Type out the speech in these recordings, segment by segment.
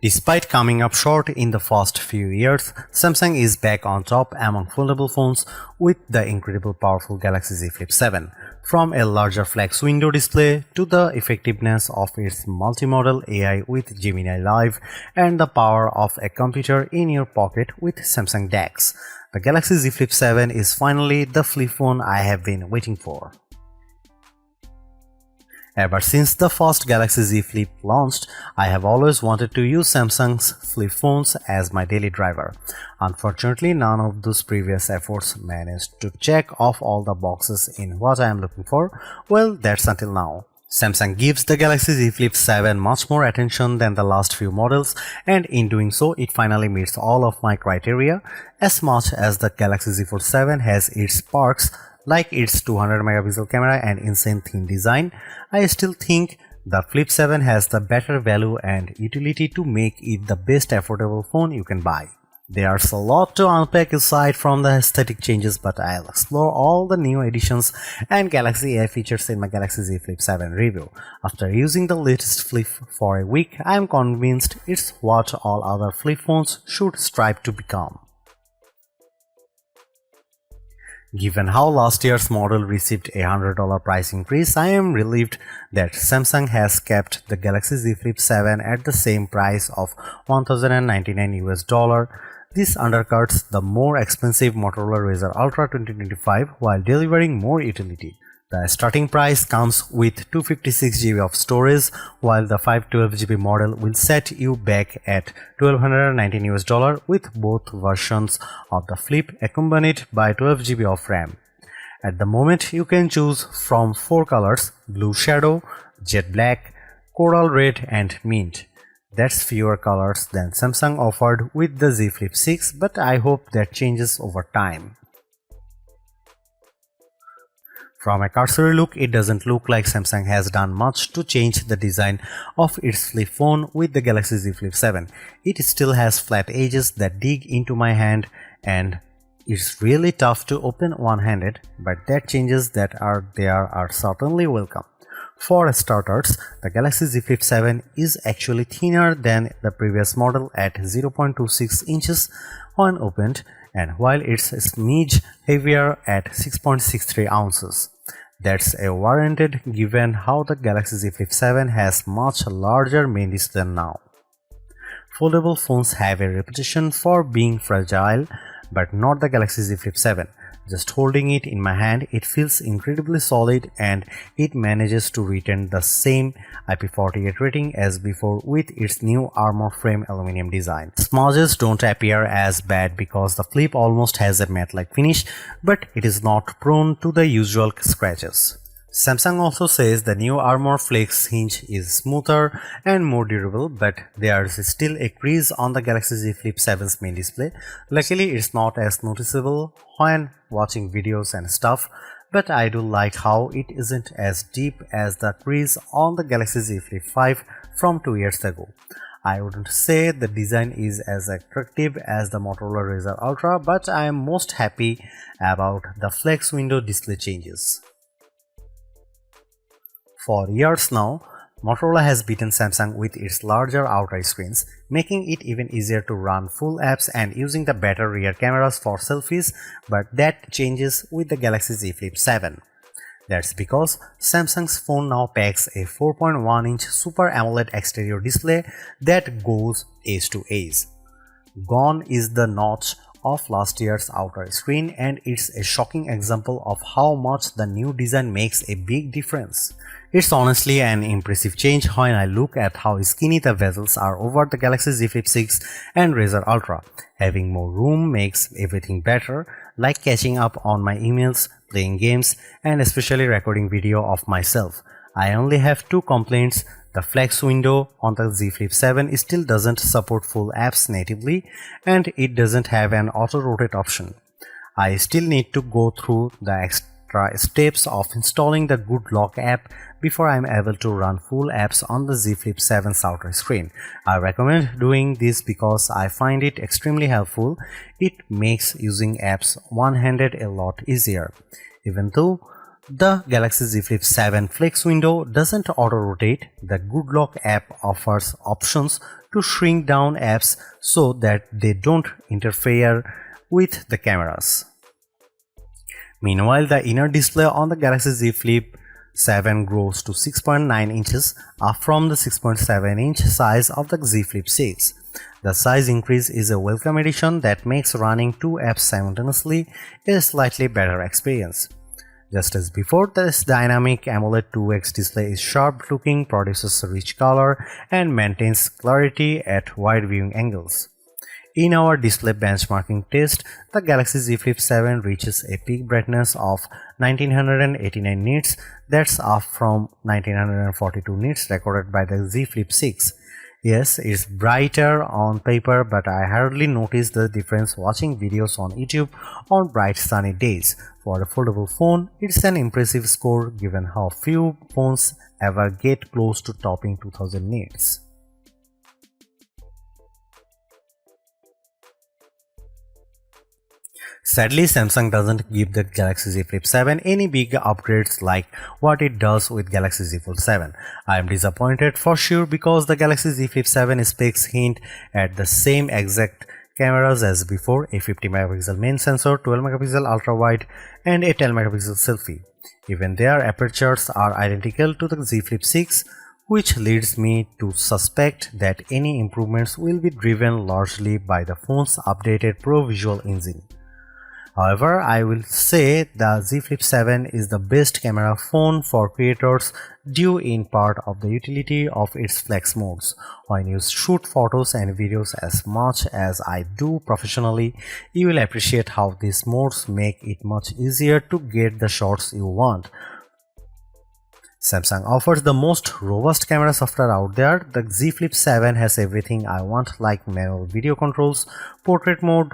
Despite coming up short in the first few years, Samsung is back on top among foldable phones with the incredible powerful Galaxy Z Flip 7. From a larger flex window display to the effectiveness of its multimodal AI with Gemini Live and the power of a computer in your pocket with Samsung DeX, the Galaxy Z Flip 7 is finally the flip phone I have been waiting for. Ever since the first Galaxy Z Flip launched, I have always wanted to use Samsung's flip phones as my daily driver. Unfortunately, none of those previous efforts managed to check off all the boxes in what I am looking for. Well, that's until now. Samsung gives the Galaxy Z Flip 7 much more attention than the last few models, and in doing so, it finally meets all of my criteria. As much as the Galaxy Z Fold 7 has its perks, like its 200 megapixel camera and insane thin design, I still think the Flip 7 has the better value and utility to make it the best affordable phone you can buy. There's a lot to unpack aside from the aesthetic changes, but I'll explore all the new additions and Galaxy AI features in my Galaxy Z Flip 7 review. After using the latest Flip for a week, I am convinced it's what all other flip phones should strive to become. Given how last year's model received a $100 price increase, I am relieved that Samsung has kept the Galaxy Z Flip 7 at the same price of $1,099 US. This undercuts the more expensive Motorola Razr Ultra 2025 while delivering more utility. The starting price comes with 256 GB of storage, while the 512 GB model will set you back at $1,219 US with both versions of the Flip accompanied by 12 GB of RAM. At the moment, you can choose from 4 colors: Blue Shadow, Jet Black, Coral Red and Mint. That's fewer colors than Samsung offered with the Z Flip 6, but I hope that changes over time. From a cursory look, it doesn't look like Samsung has done much to change the design of its flip phone with the Galaxy Z Flip 7. It still has flat edges that dig into my hand, and it's really tough to open one-handed, but that changes that are there are certainly welcome. For starters, the Galaxy Z Flip 7 is actually thinner than the previous model at 0.26 inches when opened, and while it's a smidge heavier at 6.63 ounces. That's a warranted given how the Galaxy Z Flip 7 has much larger main display now. Foldable phones have a reputation for being fragile, but not the Galaxy Z Flip 7. Just holding it in my hand, it feels incredibly solid and it manages to retain the same IP48 rating as before with its new armor frame aluminum design. Smudges don't appear as bad because the Flip almost has a matte-like finish, but it is not prone to the usual scratches. Samsung also says the new armor flex hinge is smoother and more durable, but there's still a crease on the Galaxy Z Flip 7's main display. Luckily, it's not as noticeable when watching videos and stuff, but I do like how it isn't as deep as the crease on the Galaxy Z Flip 5 from 2 years ago. I wouldn't say the design is as attractive as the Motorola Razr Ultra, but I am most happy about the flex window display changes. For years now, Motorola has beaten Samsung with its larger outer screens, making it even easier to run full apps and using the better rear cameras for selfies, but that changes with the Galaxy Z Flip 7. That's because Samsung's phone now packs a 4.1-inch Super AMOLED exterior display that goes edge to edge. Gone is the notch of last year's outer screen, and it's a shocking example of how much the new design makes a big difference. It's honestly an impressive change when I look at how skinny the bezels are over the Galaxy Z Flip 6 and Razr Ultra. Having more room makes everything better, like catching up on my emails, playing games, and especially recording video of myself. I only have 2 complaints. The flex window on the Z Flip 7 still doesn't support full apps natively, and it doesn't have an auto-rotate option. I still need to go through the extra steps of installing the Good Lock app before I am able to run full apps on the Z Flip 7's outer screen. I recommend doing this because I find it extremely helpful. It makes using apps one-handed a lot easier. Even though the Galaxy Z Flip 7 flex window doesn't auto-rotate, the Good Lock app offers options to shrink down apps so that they don't interfere with the cameras. Meanwhile, the inner display on the Galaxy Z Flip 7 grows to 6.9 inches, up from the 6.7-inch size of the Z Flip 6. The size increase is a welcome addition that makes running two apps simultaneously a slightly better experience. Just as before, this dynamic AMOLED 2X display is sharp looking, produces rich color, and maintains clarity at wide viewing angles. In our display benchmarking test, the Galaxy Z Flip 7 reaches a peak brightness of 1989 nits, that's up from 1942 nits recorded by the Z Flip 6. Yes, it's brighter on paper, but I hardly notice the difference watching videos on YouTube on bright sunny days. For a foldable phone, it's an impressive score given how few phones ever get close to topping 2000 nits. Sadly, Samsung doesn't give the Galaxy Z Flip 7 any big upgrades like what it does with Galaxy Z Fold 7. I am disappointed for sure because the Galaxy Z Flip 7 specs hint at the same exact cameras as before, a 50 megapixel main sensor, 12 megapixel ultra wide and a 10 megapixel selfie. Even their apertures are identical to the Z Flip 6, which leads me to suspect that any improvements will be driven largely by the phone's updated Pro Visual engine. However, I will say the Z Flip 7 is the best camera phone for creators due in part of the utility of its flex modes. When you shoot photos and videos as much as I do professionally, you will appreciate how these modes make it much easier to get the shots you want. Samsung offers the most robust camera software out there. The Z Flip 7 has everything I want like manual video controls, portrait mode,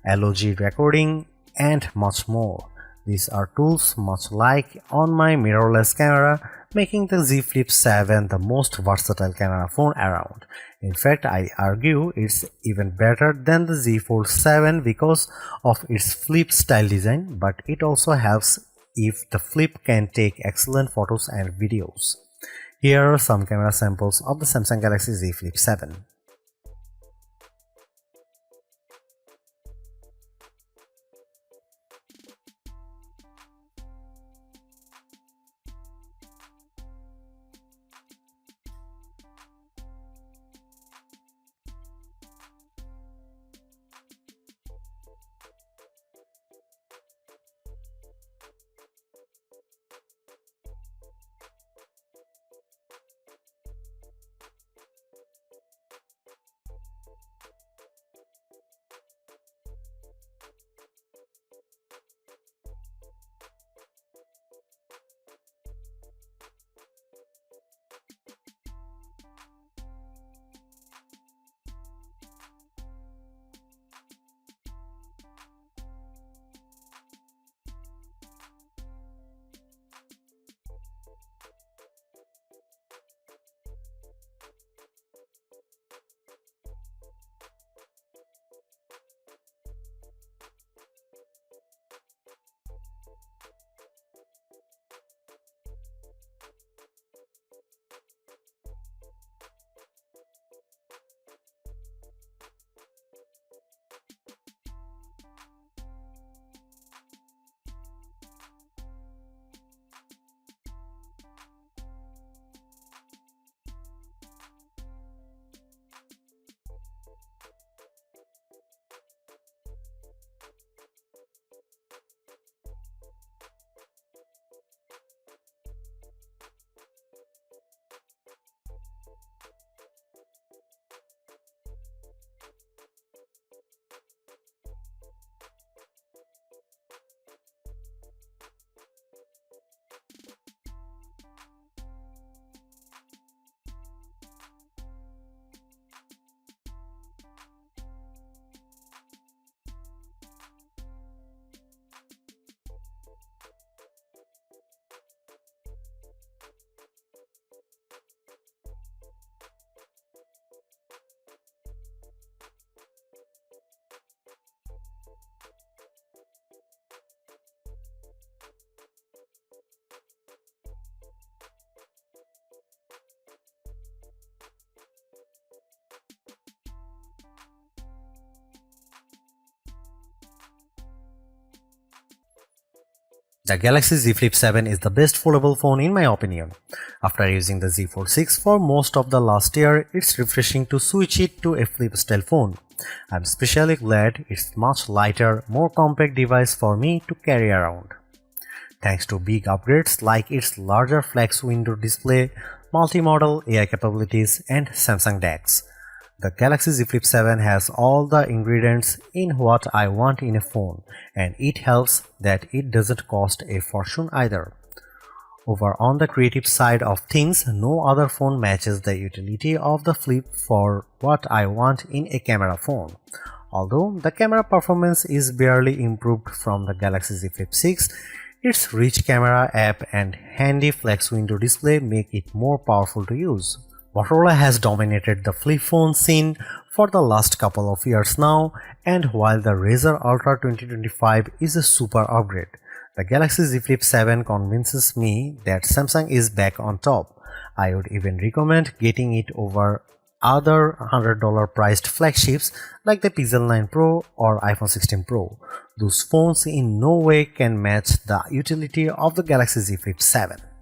LOG recording, and much more. These are tools much like on my mirrorless camera, making the Z Flip 7 the most versatile camera phone around. In fact, I argue it's even better than the Z Fold 7 because of its flip style design, but it also helps if the Flip can take excellent photos and videos. Here are some camera samples of the Samsung Galaxy Z Flip 7. The Galaxy Z Flip 7 is the best foldable phone in my opinion. After using the Z Fold 6 for most of the last year, it's refreshing to switch it to a flip style phone. I'm especially glad it's much lighter, more compact device for me to carry around. Thanks to big upgrades like its larger flex window display, multi-modal AI capabilities, and Samsung DeX, the Galaxy Z Flip 7 has all the ingredients in what I want in a phone, and it helps that it doesn't cost a fortune either. Over on the creative side of things, no other phone matches the utility of the Flip for what I want in a camera phone. Although the camera performance is barely improved from the Galaxy Z Flip 6, its rich camera app and handy flex window display make it more powerful to use. Motorola has dominated the flip phone scene for the last couple of years now, and while the Razr Ultra 2025 is a super upgrade, the Galaxy Z Flip 7 convinces me that Samsung is back on top. I would even recommend getting it over other $100 priced flagships like the Pixel 9 Pro or iPhone 16 Pro. Those phones in no way can match the utility of the Galaxy Z Flip 7.